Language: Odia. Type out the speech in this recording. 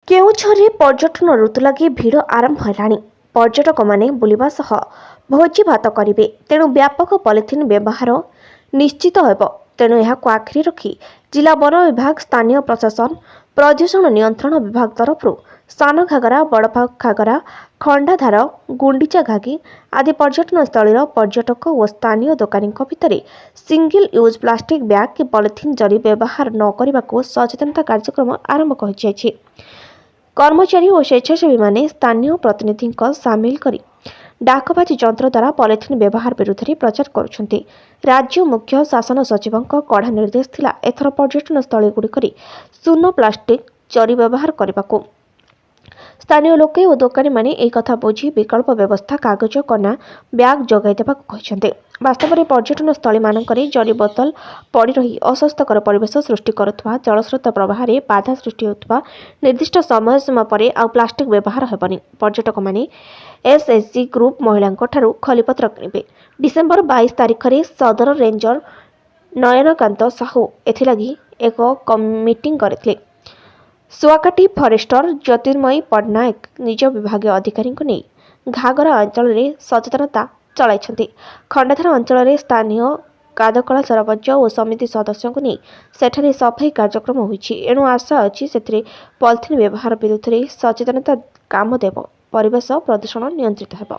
କେଉଁଝରରେ ପର୍ଯ୍ୟଟନ ଋତୁ ଲାଗି ଭିଡ଼ ଆରମ୍ଭ ହେଲାଣି। ପର୍ଯ୍ୟଟକମାନେ ବୁଲିବା ସହ ଭୋଜି ଭାତ କରିବେ, ତେଣୁ ବ୍ୟାପକ ପଲିଥିନ୍ ବ୍ୟବହାର ନିଶ୍ଚିତ ହେବ। ତେଣୁ ଏହାକୁ ଆଖିରେ ରଖି ଜିଲ୍ଲା ବନ ବିଭାଗ, ସ୍ଥାନୀୟ ପ୍ରଶାସନ, ପ୍ରଦୂଷଣ ନିୟନ୍ତ୍ରଣ ବିଭାଗ ତରଫରୁ ସାନ ଘାଗରା, ବଡ଼ ଘାଗରା, ଖଣ୍ଡାଧାର, ଗୁଣ୍ଡିଚା ଘାଗି ଆଦି ପର୍ଯ୍ୟଟନସ୍ଥଳୀର ପର୍ଯ୍ୟଟକ ଓ ସ୍ଥାନୀୟ ଦୋକାନୀଙ୍କ ଭିତରେ ସିଙ୍ଗଲ ୟୁଜ୍ ପ୍ଲାଷ୍ଟିକ୍ ବ୍ୟାଗ୍ କି ପଲିଥିନ୍ ଜରି ବ୍ୟବହାର ନ କରିବାକୁ ସଚେତନତା କାର୍ଯ୍ୟକ୍ରମ ଆରମ୍ଭ କରାଯାଇଛି। କର୍ମଚାରୀ ଓ ସ୍ୱେଚ୍ଛାସେବୀମାନେ ସ୍ଥାନୀୟ ପ୍ରତିନିଧିଙ୍କ ସାମିଲ କରି ଡାକବାଜି ଯନ୍ତ୍ର ଦ୍ୱାରା ପଲିଥିନ୍ ବ୍ୟବହାର ବିରୁଦ୍ଧରେ ପ୍ରଚାର କରୁଛନ୍ତି। ରାଜ୍ୟ ମୁଖ୍ୟ ଶାସନ ସଚିବଙ୍କ କଡ଼ା ନିର୍ଦ୍ଦେଶ ଥିଲା ଏଥର ପର୍ଯ୍ୟଟନସ୍ଥଳୀଗୁଡ଼ିକରେ ଶୂନ ପ୍ଲାଷ୍ଟିକ୍ ଜରି ବ୍ୟବହାର କରିବାକୁ। ସ୍ଥାନୀୟ ଲୋକେ ଓ ଦୋକାନୀମାନେ ଏହି କଥା ବୁଝି ବିକଳ୍ପ ବ୍ୟବସ୍ଥା କାଗଜ କନା ବ୍ୟାଗ୍ ଯୋଗାଇ ଦେବାକୁ କହିଛନ୍ତି। ବାସ୍ତବରେ ପର୍ଯ୍ୟଟନସ୍ଥଳୀମାନଙ୍କରେ ଜରି ବୋତଲ ପଡ଼ି ରହି ଅସ୍ୱାସ୍ଥ୍ୟକର ପରିବେଶ ସୃଷ୍ଟି କରୁଥିବା, ଜଳସ୍ରୋତ ପ୍ରବାହରେ ବାଧା ସୃଷ୍ଟି ହେଉଥିବା, ନିର୍ଦ୍ଦିଷ୍ଟ ସମୟ ସୀମା ପରେ ଆଉ ପ୍ଲାଷ୍ଟିକ୍ ବ୍ୟବହାର ହେବନି। ପର୍ଯ୍ୟଟକମାନେ ଏସ୍ଏଚ୍ଜି ଗ୍ରୁପ୍ ମହିଳାଙ୍କଠାରୁ ଖଲିପତ୍ର କିଣିବେ। ଡିସେମ୍ବର 22 ତାରିଖରେ ସଦର ରେଞ୍ଜର ନୟନକାନ୍ତ ସାହୁ ଏଥିଲାଗି ଏକ ମିଟିଂ କରିଥିଲେ। ଶୁଆକାଟି ଫରେଷ୍ଟର ଜ୍ୟୋତିର୍ମୟୀ ପଟ୍ଟନାୟକ ନିଜ ବିଭାଗୀୟ ଅଧିକାରୀଙ୍କୁ ନେଇ ଘାଗରା ଅଞ୍ଚଳରେ ସଚେତନତା ଚଳାଇଛନ୍ତି। ଖଣ୍ଡାଧାର ଅଞ୍ଚଳରେ ସ୍ଥାନୀୟ କାଦକଳା ସରପଞ୍ଚ ଓ ସମିତି ସଦସ୍ୟଙ୍କୁ ନେଇ ସେଠାରେ ସଫେଇ କାର୍ଯ୍ୟକ୍ରମ ହୋଇଛି। ଏଣୁ ଆଶା ଅଛି ସେଥିରେ ପଲିଥିନ୍ ବ୍ୟବହାର ବିରୁଦ୍ଧରେ ସଚେତନତା କାମ ଦେବ, ପରିବେଶ ପ୍ରଦୂଷଣ ନିୟନ୍ତ୍ରିତ ହେବ।